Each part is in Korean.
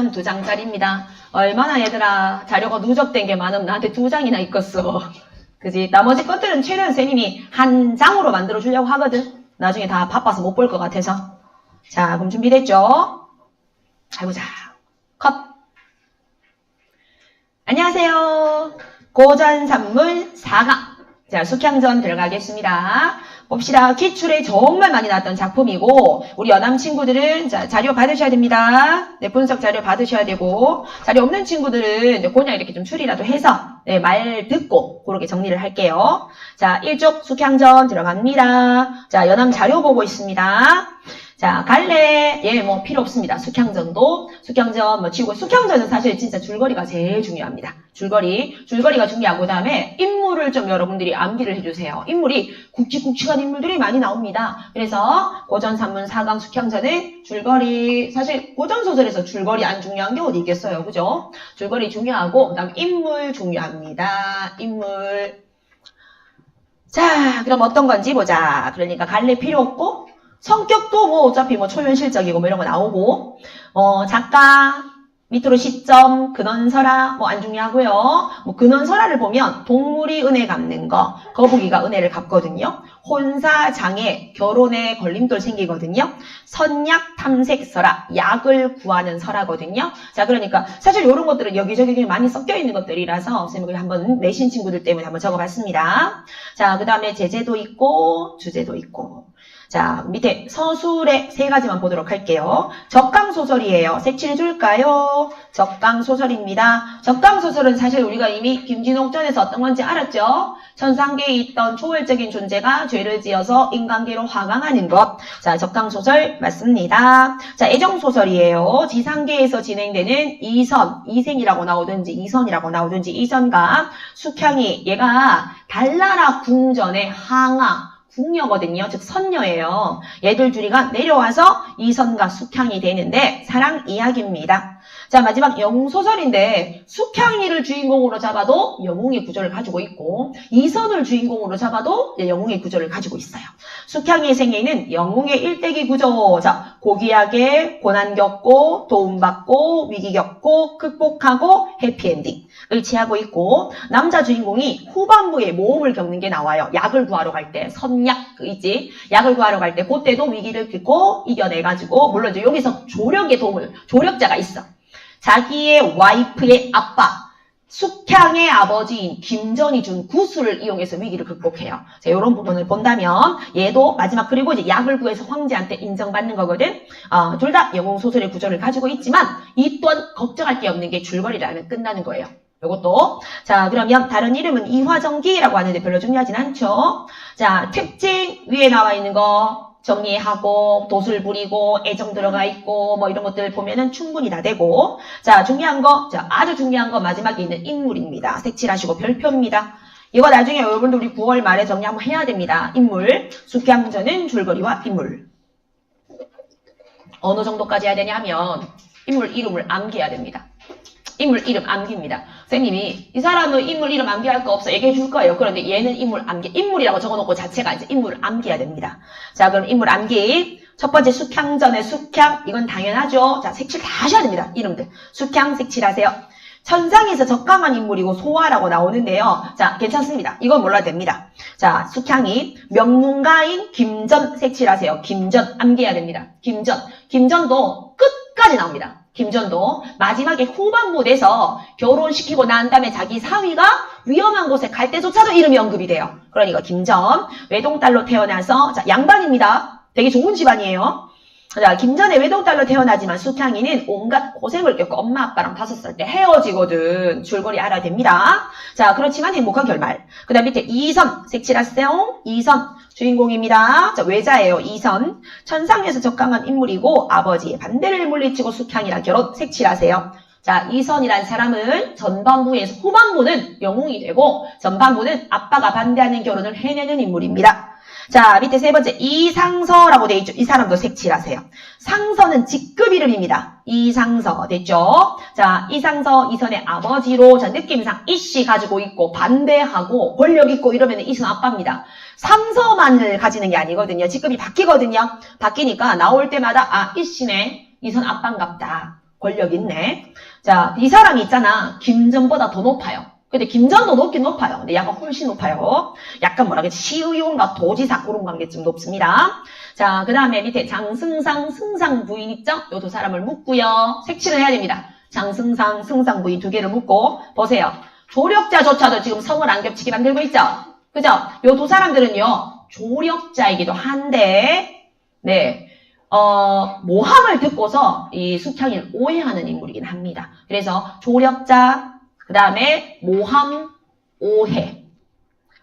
수평전 2장짜리입니다. 얼마나 얘들아 자료가 누적된 게 많으면 나한테 2장이나 있겠어. 그지? 나머지 것들은 최대한 선생님이 한 장으로 만들어 주려고 하거든. 나중에 다 바빠서 못 볼 것 같아서. 자, 그럼 준비됐죠? 잘 보자. 컷. 안녕하세요. 고전산문 4강. 자, 숙향전 들어가겠습니다. 봅시다. 기출에 정말 많이 나왔던 작품이고 우리 여남 친구들은 자, 자료 받으셔야 됩니다. 네, 분석 자료 받으셔야 되고 자료 없는 친구들은 이제 그냥 이렇게 좀 추리라도 해서 네, 말 듣고 그렇게 정리를 할게요. 자, 1쪽 숙향전 들어갑니다. 자, 여남 자료 보고 있습니다. 자, 갈래, 예, 뭐, 필요 없습니다. 숙향전도, 숙향전, 뭐, 치고, 숙향전은 사실 진짜 줄거리가 제일 중요합니다. 줄거리가 중요하고, 그 다음에 인물을 좀 여러분들이 암기를 해주세요. 인물이 굵직굵직한 인물들이 많이 나옵니다. 그래서, 고전산문 4강 숙향전은 줄거리, 사실, 고전소설에서 줄거리 안 중요한 게 어디 있겠어요. 그죠? 줄거리 중요하고, 그 다음 인물 중요합니다. 인물. 자, 그럼 어떤 건지 보자. 그러니까 갈래 필요 없고, 성격도 뭐 어차피 뭐 초현실적이고 뭐 이런 거 나오고 작가 밑으로 시점 근원설화 뭐 안 중요하고요. 뭐 근원설화를 보면 동물이 은혜 갚는 거 거북이가 은혜를 갚거든요. 혼사장애 결혼에 걸림돌 생기거든요. 선약 탐색설화 약을 구하는 설화거든요. 자 그러니까 사실 이런 것들은 여기저기 많이 섞여 있는 것들이라서 선생님이 한번 내신 친구들 때문에 한번 적어봤습니다. 자 그 다음에 제재도 있고 주제도 있고 자, 밑에 서술의 3가지만 보도록 할게요. 적강소설이에요. 색칠해줄까요? 적강소설입니다. 적강소설은 사실 우리가 이미 김진옥전에서 어떤 건지 알았죠? 천상계에 있던 초월적인 존재가 죄를 지어서 인간계로 화강하는 것. 자, 적강소설 맞습니다. 자, 애정소설이에요. 지상계에서 진행되는 이생이라고 나오든지 이선이라고 나오든지 이선과 숙향이 얘가 달나라 궁전의 항아 궁녀거든요. 즉 선녀예요. 얘들 둘이가 내려와서 이선과 숙향이 되는데 사랑 이야기입니다. 자 마지막 영웅소설인데 숙향이를 주인공으로 잡아도 영웅의 구조를 가지고 있고 이선을 주인공으로 잡아도 영웅의 구조를 가지고 있어요. 숙향이의 생애는 영웅의 일대기 구조. 자 고귀하게 고난 겪고 도움받고 위기 겪고 극복하고 해피엔딩을 취하고 있고 남자 주인공이 후반부에 모험을 겪는 게 나와요. 약을 구하러 갈 때 선약 그 있지. 약을 구하러 갈 때 그때도 위기를 겪고 이겨내가지고 물론 이제 여기서 조력자가 있어. 자기의 와이프의 아빠 숙향의 아버지인 김전이 준 구슬을 이용해서 위기를 극복해요. 자, 이런 부분을 본다면 얘도 마지막 그리고 이제 약을 구해서 황제한테 인정받는 거거든. 둘 다 영웅소설의 구조를 가지고 있지만 이 또한 걱정할 게 없는 게 줄거리라면 끝나는 거예요. 요것도. 자, 그러면 다른 이름은 이화정기라고 하는데 별로 중요하진 않죠. 자, 특징 위에 나와 있는 거 정리하고 도술 부리고 애정 들어가 있고 뭐 이런 것들 보면은 충분히 다 되고 자 중요한 거 자 아주 중요한 거 마지막에 있는 인물입니다. 색칠하시고 별표입니다. 이거 나중에 여러분들 우리 9월 말에 정리 한번 해야 됩니다. 인물 숙향전은 줄거리와 인물 어느 정도까지 해야 되냐 하면 인물 이름을 암기해야 됩니다. 인물 이름 암기입니다. 선생님이 이 사람은 인물 이름 암기할 거 없어 얘기해 줄 거예요. 그런데 얘는 인물 암기, 인물이라고 적어놓고 자체가 이제 인물 암기해야 됩니다. 자 그럼 인물 암기 첫 번째 숙향전의 숙향 이건 당연하죠. 자 색칠 다 하셔야 됩니다. 이름들 숙향 색칠하세요. 천상에서 적강한 인물이고 소화라고 나오는데요. 자 괜찮습니다. 이건 몰라도 됩니다. 자 숙향이 명문가인 김전 색칠하세요. 김전 암기해야 됩니다. 김전도 끝까지 나옵니다. 김전도 마지막에 후반부 돼서 결혼시키고 난 다음에 자기 사위가 위험한 곳에 갈 때조차도 이름이 언급이 돼요. 그러니까 김전 외동딸로 태어나서 자 양반입니다. 되게 좋은 집안이에요. 자 김전의 외동딸로 태어나지만 숙향이는 온갖 고생을 겪고 엄마 아빠랑 5살 때 헤어지거든. 줄거리 알아야 됩니다. 자 그렇지만 행복한 결말. 그 다음 밑에 이선 색칠하세요. 이선 주인공입니다. 자, 외자예요. 이선. 천상에서 적강한 인물이고 아버지의 반대를 물리치고 숙향이랑 결혼 색칠하세요. 자, 이선이란 사람은 전반부에서 후반부는 영웅이 되고 전반부는 아빠가 반대하는 결혼을 해내는 인물입니다. 자, 밑에 세 번째 이상서라고 돼 있죠. 이 사람도 색칠하세요. 상서는 직급 이름입니다. 이상서 됐죠? 자, 이상서 이선의 아버지로 자 느낌상 이씨 가지고 있고 반대하고 권력 있고 이러면 이선 아빠입니다. 상서만을 가지는 게 아니거든요. 직급이 바뀌거든요. 바뀌니까 나올 때마다 아 이씨네 이선 아빠인갑다. 권력 있네. 자, 이 사람이 있잖아. 김전보다 더 높아요. 근데 김전도 높긴 높아요. 근데 약간 훨씬 높아요. 약간 뭐라겠지? 시의원과 도지사 그런 관계쯤 높습니다. 자, 그 다음에 밑에 장승상, 승상 부인 있죠? 요 두 사람을 묻고요. 색칠을 해야 됩니다. 장승상, 승상 부인 두 개를 묻고 보세요. 조력자조차도 지금 성을 안 겹치게 만들고 있죠? 그죠? 요 두 사람들은요. 조력자이기도 한데 네. 모함을 듣고서 이 숙향이를 오해하는 인물이긴 합니다. 그래서 조력자, 그 다음에 모함, 오해.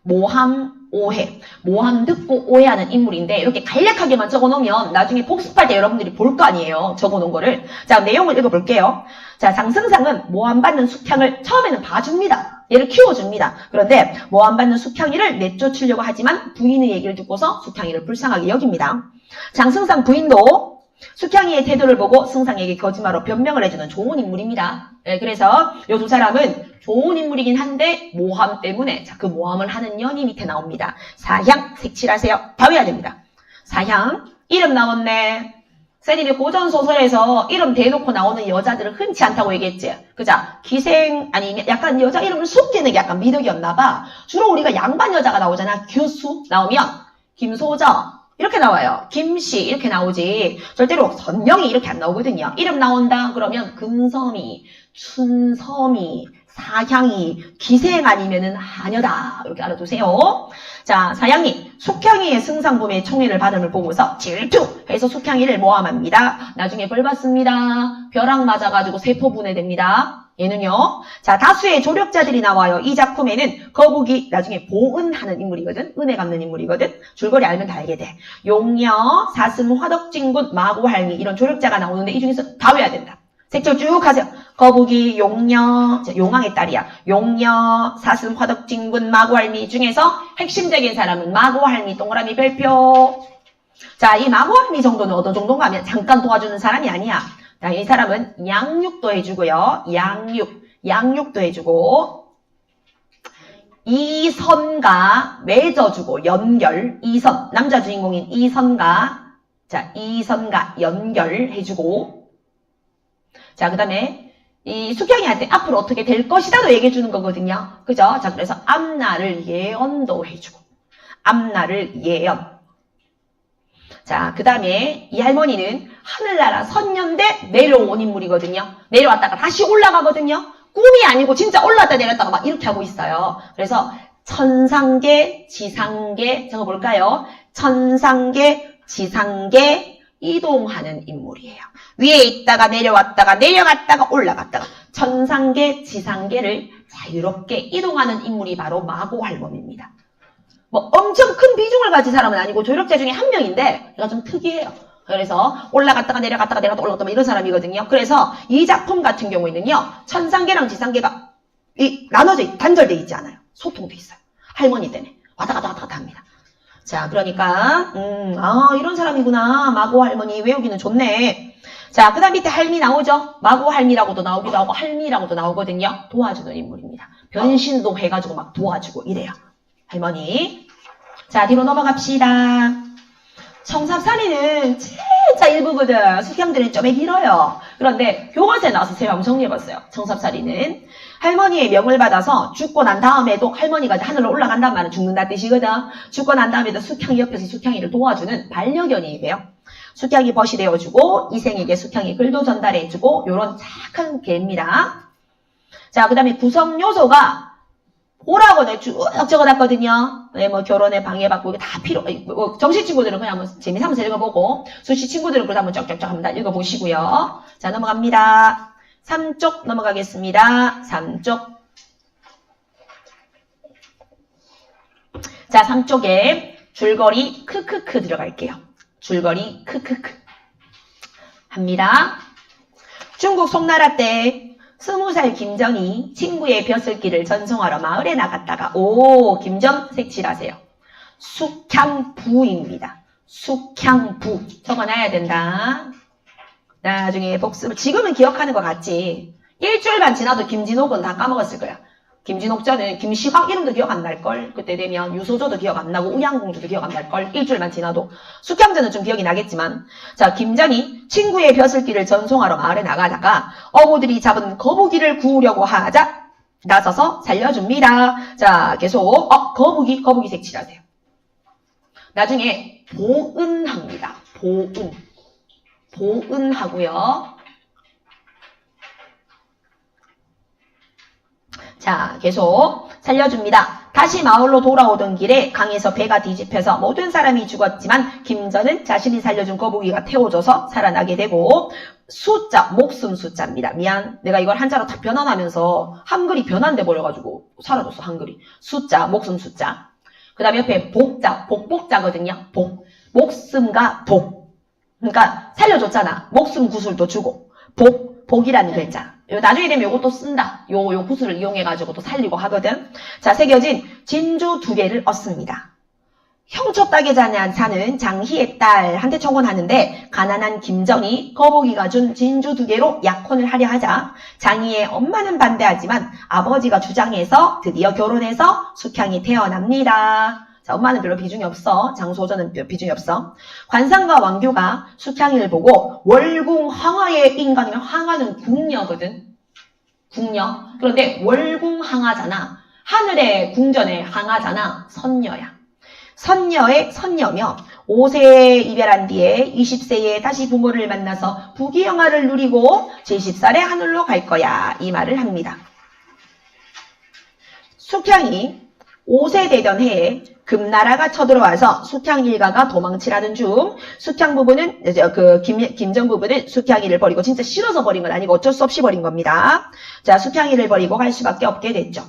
모함, 오해. 모함 듣고 오해하는 인물인데 이렇게 간략하게만 적어놓으면 나중에 복습할 때 여러분들이 볼 거 아니에요. 적어놓은 거를. 자, 내용을 읽어볼게요. 자, 장승상은 모함받는 숙향을 처음에는 봐줍니다. 얘를 키워줍니다. 그런데 모함받는 숙향이를 내쫓으려고 하지만 부인의 얘기를 듣고서 숙향이를 불쌍하게 여깁니다. 장승상 부인도 숙향이의 태도를 보고 승상에게 거짓말로 변명을 해주는 좋은 인물입니다. 네, 그래서 이 두 사람은 좋은 인물이긴 한데 모함 때문에 자, 그 모함을 하는 년이 밑에 나옵니다. 사향 색칠하세요. 다 외워야 됩니다. 사향 이름 나왔네. 쌤이 고전소설에서 이름 대놓고 나오는 여자들은 흔치 않다고 얘기했지. 그죠? 기생 아니면 약간 여자 이름을 숨기는 게 약간 미덕이었나 봐. 주로 우리가 양반 여자가 나오잖아. 규수 나오면 김소정 이렇게 나와요. 김씨 이렇게 나오지. 절대로 선명이 이렇게 안 나오거든요. 이름 나온다 그러면 금섬이, 춘섬이, 사향이, 기생 아니면은 하녀다. 이렇게 알아두세요. 자, 사향이 숙향이의 승상범의 총애를 받음을 보고서 질투해서 숙향이를 모함합니다. 나중에 벌 받습니다. 벼락 맞아가지고 세포 분해됩니다. 얘는요. 자, 다수의 조력자들이 나와요. 이 작품에는 거북이 나중에 보은하는 인물이거든. 은혜 갚는 인물이거든. 줄거리 알면 다 알게 돼. 용녀, 사슴, 화덕진군, 마고할미 이런 조력자가 나오는데 이 중에서 다 외워야 된다. 색칠 쭉 하세요. 거북이, 용녀, 용왕의 딸이야. 용녀, 사슴, 화덕진군, 마고할미 중에서 핵심적인 사람은 마고할미 동그라미 별표. 자, 이 마고할미 정도는 어떤 정도인가 하면 잠깐 도와주는 사람이 아니야. 자, 이 사람은 양육도 해주고요. 양육도 해주고 이선과 맺어주고 연결, 이선, 남자 주인공인 이선과 자, 이선과 연결해주고 자, 그 다음에 이 숙향이한테 앞으로 어떻게 될 것이다도 얘기해주는 거거든요. 그죠? 자, 그래서 앞날을 예언도 해주고 앞날을 예언. 자, 그 다음에 이 할머니는 하늘나라 선녀인데 내려온 인물이거든요. 내려왔다가 다시 올라가거든요. 꿈이 아니고 진짜 올라갔다 내렸다가 막 이렇게 하고 있어요. 그래서 천상계, 지상계 적어볼까요? 천상계, 지상계 이동하는 인물이에요. 위에 있다가 내려왔다가 내려갔다가 올라갔다가 천상계, 지상계를 자유롭게 이동하는 인물이 바로 마고할멈입니다. 뭐 엄청 큰 비중을 가진 사람은 아니고 조력자 중에 한 명인데 얘가 좀 특이해요. 그래서 올라갔다가 내려갔다가 올라갔다가 이런 사람이거든요. 그래서 이 작품 같은 경우에는요. 천상계랑 지상계가 나눠져 단절돼 있지 않아요. 소통돼 있어요. 할머니 때문에 왔다 갔다 합니다. 자, 그러니까 이런 사람이구나. 마고 할머니 외우기는 좋네. 자, 그 다음 밑에 할미 나오죠. 마고 할미라고도 나오기도 하고 할미라고도 나오거든요. 도와주는 인물입니다. 변신도 해가지고 막 도와주고 이래요. 할머니. 자, 뒤로 넘어갑시다. 청삽살이는 진짜 일부거든. 숙향들은 좀 길어요. 그런데 교과서에 나와서 제가 한번 정리해봤어요. 청삽살이는 할머니의 명을 받아서 죽고 난 다음에도 할머니가 하늘로 올라간단 말은 죽는다 뜻이거든. 죽고 난 다음에도 숙향이 옆에서 숙향이를 도와주는 반려견이에요. 숙향이 벗이 되어주고 이생에게 숙향이 글도 전달해주고 요런 착한 개입니다. 자, 그 다음에 구성 요소가 오라고 내가 쭉 적어놨거든요. 네, 뭐 결혼에 방해받고 이게 다 필요. 정시 친구들은 그냥 한번 재미삼아서 읽어보고 수시 친구들은 그래도 한번 쩍쩍쩍 한번 읽어보시고요. 자, 넘어갑니다. 3쪽 넘어가겠습니다. 3쪽. 자, 3쪽에 줄거리 크크크 들어갈게요. 줄거리 크크크 합니다. 중국 송나라 때 20살 김전이 친구의 벼슬길을 전송하러 마을에 나갔다가 김전 색칠하세요. 숙향부입니다. 숙향부 적어놔야 된다. 나중에 복습을 지금은 기억하는 것 같지. 일주일만 지나도 김진옥은 다 까먹었을 거야. 김진옥전은 김시황 이름도 기억 안 날걸. 그때 되면 유소조도 기억 안 나고 우양공주도 기억 안 날걸. 일주일만 지나도. 숙향전은 좀 기억이 나겠지만 자 김장이 친구의 벼슬길을 전송하러 마을에 나가다가 어부들이 잡은 거북이를 구우려고 하자 나서서 살려줍니다. 자 계속 거북이 색칠하세요. 나중에 보은합니다. 보은하고요. 자, 계속 살려줍니다. 다시 마을로 돌아오던 길에 강에서 배가 뒤집혀서 모든 사람이 죽었지만 김전은 자신이 살려준 거북이가 태워져서 살아나게 되고 숫자, 목숨 숫자입니다. 미안. 내가 이걸 한자로 다 변환하면서 한글이 변환돼 버려가지고 사라졌어, 한글이. 숫자, 목숨 숫자. 그 다음에 옆에 복자, 복복자거든요. 목숨과 복. 그러니까 살려줬잖아. 목숨 구슬도 주고. 복이라는 글자. 나중에 되면 요것도 쓴다. 요 구슬을 이용해가지고 또 살리고 하거든. 자, 새겨진 진주 2개를 얻습니다. 형초 닭에 사는 장희의 딸한테 청혼하는데 가난한 김정이 거북이가 준 진주 2개로 약혼을 하려 하자 장희의 엄마는 반대하지만 아버지가 주장해서 드디어 결혼해서 숙향이 태어납니다. 자, 엄마는 별로 비중이 없어. 장소저는 비중이 없어. 관상과 왕규가 숙향이를 보고 월궁 황하의 인간이면 황하는 궁녀거든. 궁녀. 그런데 월궁 황하잖아. 하늘의 궁전의 황하잖아. 선녀야. 선녀의 선녀며 5세에 이별한 뒤에 20세에 다시 부모를 만나서 부귀영화를 누리고 70살에 하늘로 갈 거야. 이 말을 합니다. 숙향이 5세 되던 해에 금나라가 쳐들어와서 숙향 일가가 도망치라는 중 숙향 부부는 김정 부부는 숙향이를 버리고 진짜 싫어서 버린 건 아니고 어쩔 수 없이 버린 겁니다. 자, 숙향이를 버리고 갈 수밖에 없게 됐죠.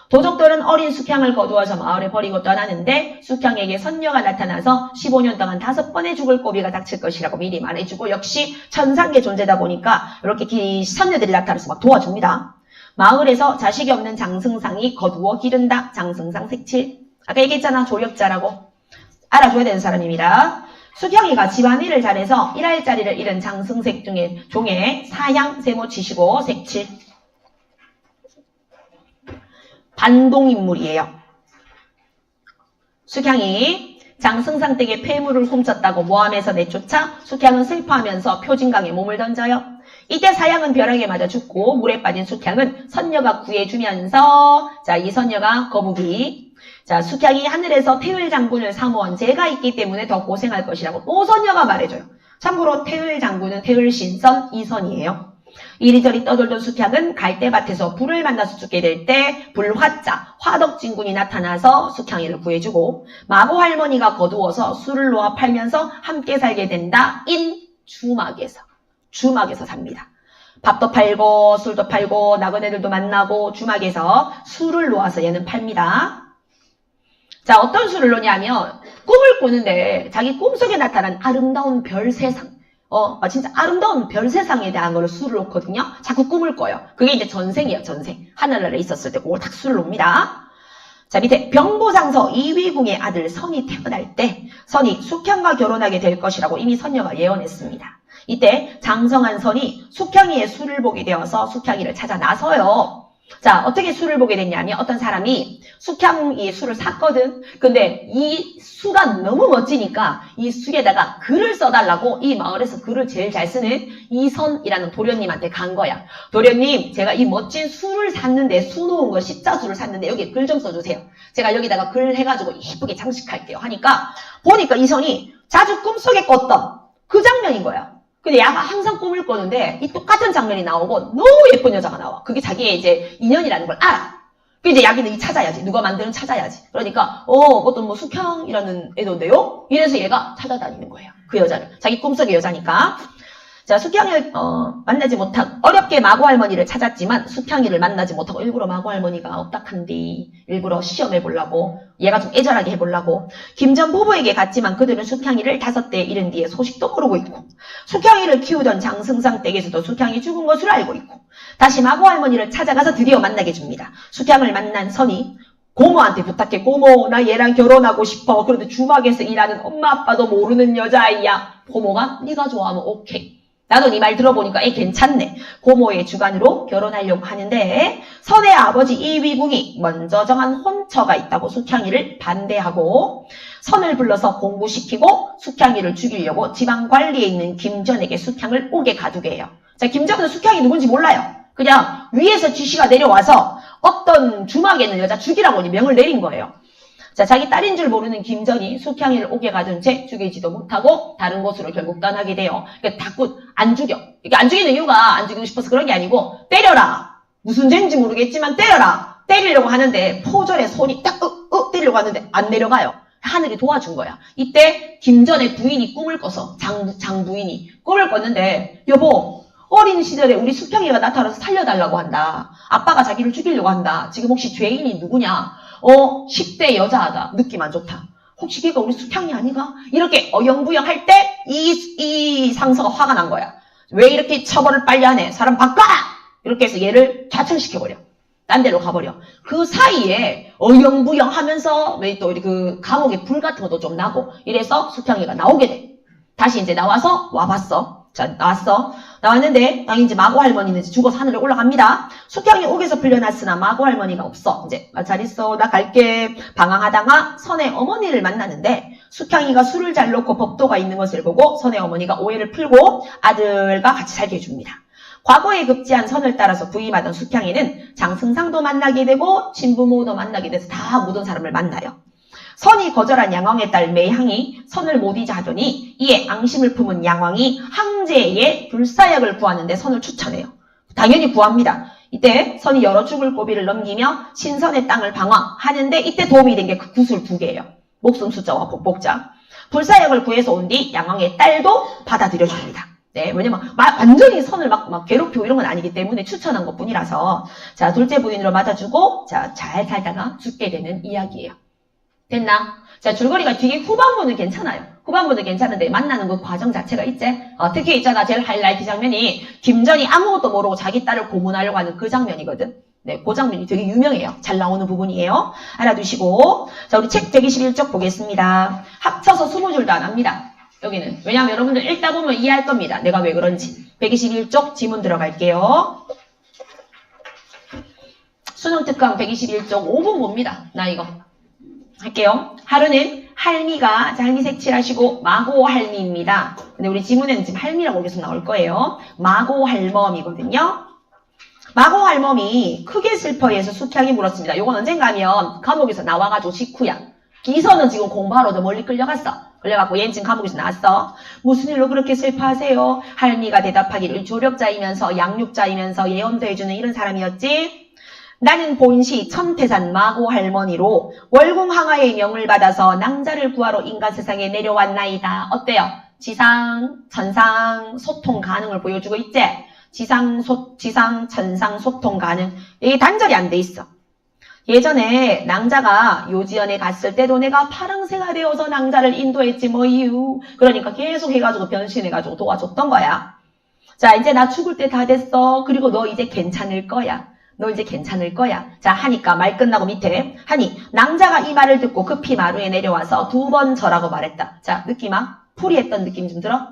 도적들은 어린 숙향을 거두어서 마을에 버리고 떠나는데 숙향에게 선녀가 나타나서 15년 동안 5번의 죽을 고비가 닥칠 것이라고 미리 말해주고 역시 천상의 존재다 보니까 이렇게 선녀들이 나타나서 막 도와줍니다. 마을에서 자식이 없는 장승상이 거두어 기른다. 장승상 색칠. 아까 얘기했잖아. 조력자라고. 알아줘야 되는 사람입니다. 숙향이가 집안일을 잘해서 일할 자리를 잃은 장승색 종에 사양 세모 치시고 색칠. 반동인물이에요. 숙향이 장승상 댁의 폐물을 훔쳤다고 모함해서 내쫓아 숙향은 슬퍼하면서 표진강에 몸을 던져요. 이때 사양은 벼락에 맞아 죽고 물에 빠진 숙향은 선녀가 구해주면서 자, 이 선녀가 거북이. 자, 숙향이 하늘에서 태을 장군을 사모한 죄가 있기 때문에 더 고생할 것이라고 또 선녀가 말해줘요. 참고로 태을 장군은 태을신선 이선이에요. 이리저리 떠돌던 숙향은 갈대밭에서 불을 만나서 죽게 될 때 불화자 화덕진군이 나타나서 숙향이를 구해주고 마고 할머니가 거두어서 술을 놓아 팔면서 함께 살게 된다. 주막에서 삽니다. 밥도 팔고 술도 팔고 나그네들도 만나고 주막에서 술을 놓아서 얘는 팔니다. 자, 어떤 술을 놓냐면 꿈을 꾸는데 자기 꿈속에 나타난 아름다운 별 세상 진짜 아름다운 별 세상에 대한 거를 술을 놓거든요. 자꾸 꿈을 꿔요. 그게 이제 전생이에요. 전생. 하늘나라에 있었을 때 그걸 딱 술을 놉니다. 자, 밑에 병보상서 이위궁의 아들 선이 태어날 때 선이 숙향과 결혼하게 될 것이라고 이미 선녀가 예언했습니다. 이때 장성한 선이 숙향이의 술을 보게 되어서 숙향이를 찾아 나서요. 자, 어떻게 술을 보게 됐냐면 어떤 사람이 숙향이 술을 샀거든. 근데 이 수가 너무 멋지니까 이 술에다가 글을 써달라고 이 마을에서 글을 제일 잘 쓰는 이선이라는 도련님한테 간 거야. 도련님, 제가 이 멋진 술을 샀는데 수 놓은 거 십자수를 샀는데 여기 글 좀 써주세요. 제가 여기다가 글 해가지고 예쁘게 장식할게요. 하니까 보니까 이선이 자주 꿈속에 꿨던 그 장면인 거야. 근데 야가 항상 꿈을 꿔는데 이 똑같은 장면이 나오고 너무 예쁜 여자가 나와. 그게 자기의 이제 인연이라는 걸 알아. 그 이제 야기는 찾아야지. 누가 만드는 찾아야지. 그러니까 어떤 뭐 숙향이라는 애던데요? 이래서 얘가 찾아다니는 거예요. 그 여자를. 자기 꿈속의 여자니까. 자, 숙향이를 만나지 못하고 어렵게 마고 할머니를 찾았지만 숙향이를 만나지 못하고 일부러 마고 할머니가 없다한디 일부러 시험해보려고 얘가 좀 애절하게 해보려고 김전 부부에게 갔지만 그들은 숙향이를 5대 잃은 뒤에 소식도 모르고 있고 숙향이를 키우던 장승상 댁에서도 숙향이 죽은 것으로 알고 있고 다시 마고 할머니를 찾아가서 드디어 만나게 줍니다. 숙향을 만난 선이 고모한테 부탁해. 고모, 나 얘랑 결혼하고 싶어. 그런데 주막에서 일하는 엄마 아빠도 모르는 여자아이야. 고모가 네가 좋아하면 오케이. 나도 네 말 들어보니까 괜찮네. 고모의 주관으로 결혼하려고 하는데 선의 아버지 이위궁이 먼저 정한 혼처가 있다고 숙향이를 반대하고 선을 불러서 공부시키고 숙향이를 죽이려고 지방관리에 있는 김전에게 숙향을 오게 가두게 해요. 자, 김전은 숙향이 누군지 몰라요. 그냥 위에서 지시가 내려와서 어떤 주막에 있는 여자 죽이라고 명을 내린 거예요. 자, 자기 딸인 줄 모르는 김전이 숙향이를 옥에 가둔 채 죽이지도 못하고 다른 곳으로 결국 떠나게 돼요. 그러니까 다꾸 안 죽여. 이게 안 죽이는 이유가 안 죽이고 싶어서 그런 게 아니고 때려라. 무슨 죄인지 모르겠지만 때려라. 때리려고 하는데 포절에 손이 딱 때리려고 하는데 안 내려가요. 하늘이 도와준 거야. 이때 김전의 부인이 꿈을 꿔서 장부인이 꿈을 꿨는데 여보 어린 시절에 우리 숙향이가 나타나서 살려달라고 한다. 아빠가 자기를 죽이려고 한다. 지금 혹시 죄인이 누구냐? 10대 여자하다. 느낌 안 좋다. 혹시 걔가 우리 숙향이 아니가? 이렇게 어영부영 할 때 이 상서가 화가 난 거야. 왜 이렇게 처벌을 빨리 하네? 사람 바꿔! 이렇게 해서 얘를 좌천시켜버려. 딴 데로 가버려. 그 사이에 어영부영 하면서 왜 또 그 감옥에 불 같은 것도 좀 나고 이래서 숙향이가 나오게 돼. 다시 이제 나와서 와봤어. 자, 나왔는데 이제 마고 할머니는 이제 죽어서 하늘에 올라갑니다. 숙향이 옥에서 풀려났으나 마고 할머니가 없어. 이제 잘 있어. 나 갈게. 방황하다가 선의 어머니를 만나는데 숙향이가 술을 잘 놓고 법도가 있는 것을 보고 선의 어머니가 오해를 풀고 아들과 같이 살게 해줍니다. 과거에 급제한 선을 따라서 부임하던 숙향이는 장승상도 만나게 되고 친부모도 만나게 돼서 다 모든 사람을 만나요. 선이 거절한 양왕의 딸 매향이 선을 못 잊자 하더니 이에 앙심을 품은 양왕이 항제에 불사약을 구하는데 선을 추천해요. 당연히 구합니다. 이때 선이 여러 죽을 고비를 넘기며 신선의 땅을 방황하는데 이때 도움이 된 게 그 구슬 2개예요. 목숨 숫자와 복자. 불사약을 구해서 온 뒤 양왕의 딸도 받아들여줍니다. 네, 왜냐면 완전히 선을 막 괴롭히고 이런 건 아니기 때문에 추천한 것 뿐이라서 자, 둘째 부인으로 맞아주고 자, 잘 살다가 죽게 되는 이야기예요. 됐나? 자, 줄거리가 되게 후반부는 괜찮아요. 후반부는 괜찮은데 만나는 그 과정 자체가 있지? 특히 있잖아, 제일 하이라이트 장면이 김전이 아무것도 모르고 자기 딸을 고문하려고 하는 그 장면이거든. 네, 그 장면이 되게 유명해요. 잘 나오는 부분이에요. 알아두시고 자, 우리 책 121쪽 보겠습니다. 합쳐서 20줄도 안 합니다. 여기는. 왜냐하면 여러분들 읽다 보면 이해할 겁니다. 내가 왜 그런지. 121쪽 지문 들어갈게요. 수능 특강 121쪽 5분 봅니다. 나 이거. 할게요. 하루는 할미가 할미 색칠하시고 마고 할미입니다. 근데 우리 지문에는 지금 할미라고 계속 나올 거예요. 마고 할멈이거든요. 마고 할멈이 크게 슬퍼해서 숙향이 물었습니다. 요건 언젠가 하면 감옥에서 나와가지고 직후야. 기서는 지금 공부하러 더 멀리 끌려갔어. 끌려갖고 얘는 지금 감옥에서 나왔어. 무슨 일로 그렇게 슬퍼하세요? 할미가 대답하기를 조력자이면서 양육자이면서 예언도 해주는 이런 사람이었지. 나는 본시 천태산 마고 할머니로 월궁항하의 명을 받아서 낭자를 구하러 인간 세상에 내려왔나이다. 어때요? 지상, 천상, 소통 가능을 보여주고 있지? 지상, 천상, 소통 가능. 이게 단절이 안 돼 있어. 예전에 낭자가 요지연에 갔을 때도 내가 파랑새가 되어서 낭자를 인도했지 뭐 이유. 그러니까 계속 해가지고 변신해가지고 도와줬던 거야. 자, 이제 나 죽을 때 다 됐어. 그리고 너 이제 괜찮을 거야. 너 이제 괜찮을 거야. 자, 하니까 말 끝나고 밑에 하니 낭자가 이 말을 듣고 급히 마루에 내려와서 2번 절하고 말했다. 자, 느낌아? 풀이했던 느낌 좀 들어?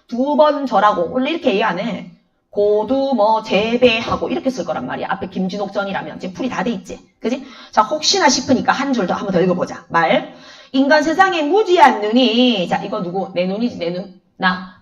2번 절하고 원래 이렇게 얘기 안 해. 고두 뭐 재배하고 이렇게 쓸 거란 말이야. 앞에 김진옥전이라면 지금 풀이 다 돼 있지. 그지? 자, 혹시나 싶으니까 한 줄 더 한번 더 읽어보자. 말. 인간 세상에 무지한 눈이 자, 이거 누구? 내 눈이지 내 눈.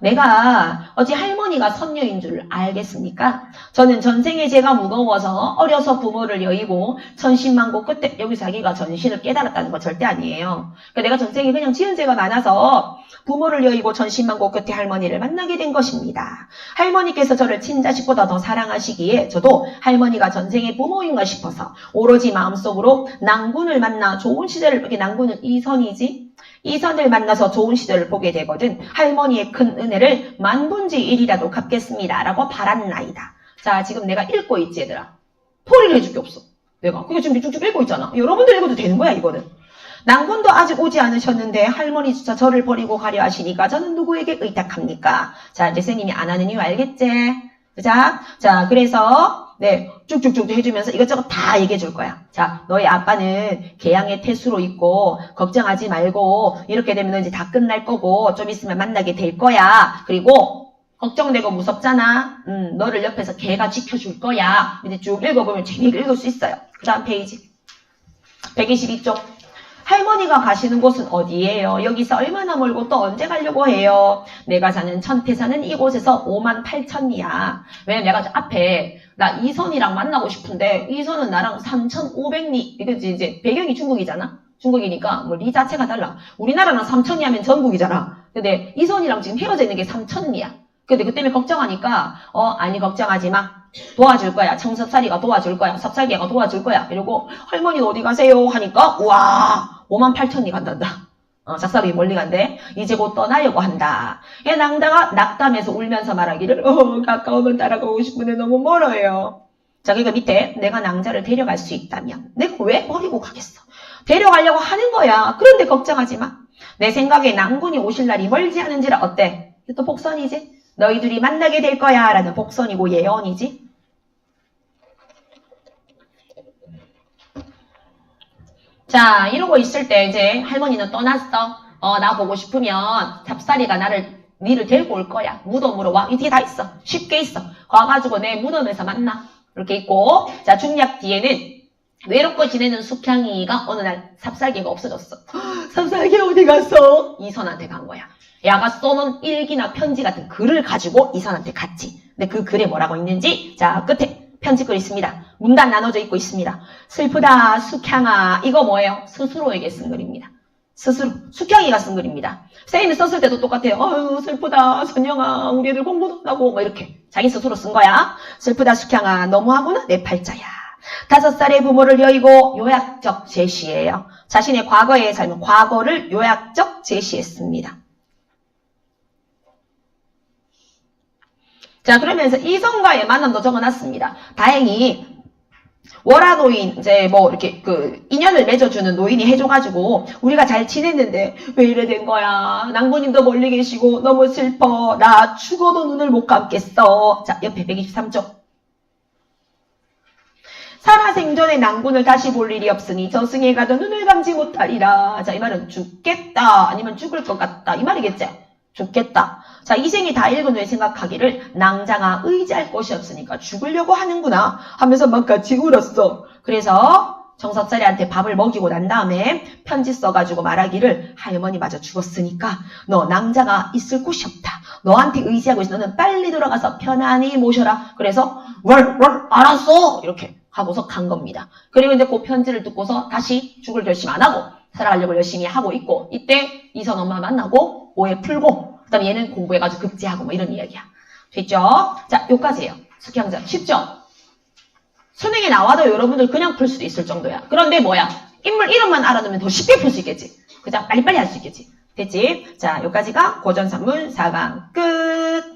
내가 어찌 할머니가 선녀인 줄 알겠습니까? 저는 전생에 제가 무거워서 어려서 부모를 여의고 천신만고 끝에 여기서 자기가 전신을 깨달았다는 건 절대 아니에요. 그러니까 내가 전생에 그냥 지은 죄가 많아서 부모를 여의고 천신만고 끝에 할머니를 만나게 된 것입니다. 할머니께서 저를 친자식보다 더 사랑하시기에 저도 할머니가 전생의 부모인가 싶어서 오로지 마음속으로 낭군을 만나 좋은 시절을 이렇게 낭군은 이선이지? 이선을 만나서 좋은 시절을 보게 되거든 할머니의 큰 은혜를 만분지 1이라도 갚겠습니다. 라고 바란나이다. 자, 지금 내가 읽고 있지 얘들아. 포리를 해줄 게 없어. 내가. 그게 지금 쭉쭉 읽고 있잖아. 여러분들 읽어도 되는 거야 이거는. 낭군도 아직 오지 않으셨는데 할머니조차 저를 버리고 가려 하시니까 저는 누구에게 의탁합니까? 자, 이제 선생님이 안 하는 이유 알겠지? 자, 그래서 네, 쭉쭉쭉 해주면서 이것저것 다 얘기해 줄 거야. 자, 너희 아빠는 개양의 태수로 있고 걱정하지 말고 이렇게 되면 이제 다 끝날 거고 좀 있으면 만나게 될 거야. 그리고 걱정되고 무섭잖아. 너를 옆에서 걔가 지켜줄 거야. 이제 쭉 읽어보면 재미있게 읽을 수 있어요. 그 다음 페이지. 122쪽. 할머니가 가시는 곳은 어디예요? 여기서 얼마나 멀고 또 언제 가려고 해요? 내가 사는 천태사는 이곳에서 58,000리야. 왜냐면 내가 앞에 나 이선이랑 만나고 싶은데 이선은 나랑 3,500리. 이거지 이제 배경이 중국이잖아. 중국이니까 뭐 리 자체가 달라. 우리나라는 3,000리하면 전국이잖아. 근데 이선이랑 지금 헤어져 있는 게 3,000리야. 근데 그 때문에 걱정하니까 아니 걱정하지 마. 도와줄 거야. 청섭살이가 도와줄 거야. 섭살개가 도와줄 거야. 이러고 할머니 어디 가세요? 하니까 우와 58,000리 간단다. 작사비 멀리 간대. 이제 곧 떠나려고 한다. 낭자가 낙담해서 울면서 말하기를 가까우면 따라가고 싶은데 너무 멀어요. 자 그러니까 밑에 내가 낭자를 데려갈 수 있다면 내가 왜 버리고 가겠어. 데려가려고 하는 거야. 그런데 걱정하지 마. 내 생각에 낭군이 오실 날이 멀지 않은지라 어때? 또 복선이지? 너희 둘이 만나게 될 거야 라는 복선이고 예언이지. 자 이러고 있을 때 이제 할머니는 떠났어. 나 보고 싶으면 잡사리가 니를 데리고 올 거야. 무덤으로 와. 이 뒤에 다 있어. 쉽게 있어. 와가지고 내 무덤에서 만나. 이렇게 있고 자 중략 뒤에는 외롭고 지내는 숙향이가 어느 날 삽살개가 없어졌어. 삽살개 어디 갔어? 이선한테 간 거야. 야가 써놓은 일기나 편지 같은 글을 가지고 이선한테 갔지. 근데 그 글에 뭐라고 있는지 자 끝에 편지글 있습니다. 문단 나눠져 있고 있습니다. 슬프다 숙향아. 이거 뭐예요? 스스로에게 쓴 글입니다. 스스로 숙향이가 쓴 글입니다. 쌤이 썼을 때도 똑같아요. 아유 슬프다 선영아 우리 애들 공부도 한다고 뭐 이렇게 자기 스스로 쓴 거야. 슬프다 숙향아 너무하구나 내 팔자야. 5살의 부모를 여의고 요약적 제시예요. 자신의 과거의 삶은 과거를 요약적 제시했습니다. 자 그러면서 이성과의 만남도 적어놨습니다. 다행히 월화노인 이제 뭐 이렇게 그 인연을 맺어주는 노인이 해줘가지고 우리가 잘 지냈는데 왜 이래 된 거야. 낭부님도 멀리 계시고 너무 슬퍼. 나 죽어도 눈을 못 감겠어. 자 옆에 123쪽. 살아생전에 낭군을 다시 볼 일이 없으니 저승에 가도 눈을 감지 못하리라. 자 이 말은 죽겠다 아니면 죽을 것 같다 이 말이겠지. 죽겠다. 자 이생이 다 읽은 후에 생각하기를 낭자가 의지할 곳이 없으니까 죽으려고 하는구나 하면서 막 같이 울었어. 그래서 정섭살이한테 밥을 먹이고 난 다음에 편지 써가지고 말하기를 할머니마저 죽었으니까 너 낭자가 있을 곳이 없다. 너한테 의지하고 있어. 너는 빨리 돌아가서 편안히 모셔라. 그래서 월 알았어 이렇게 하고서 간 겁니다. 그리고 이제 그 편지를 듣고서 다시 죽을 결심 안 하고 살아가려고 열심히 하고 있고 이때 이선 엄마 만나고 오해 풀고 그 다음에 얘는 공부해가지고 급제하고 뭐 이런 이야기야. 됐죠? 자 여기까지예요. 숙향전 쉽죠? 수능에 나와도 여러분들 그냥 풀 수도 있을 정도야. 그런데 뭐야? 인물 이름만 알아두면 더 쉽게 풀 수 있겠지. 그죠? 빨리빨리 할 수 있겠지. 됐지? 자 여기까지가 고전산문 4강 끝.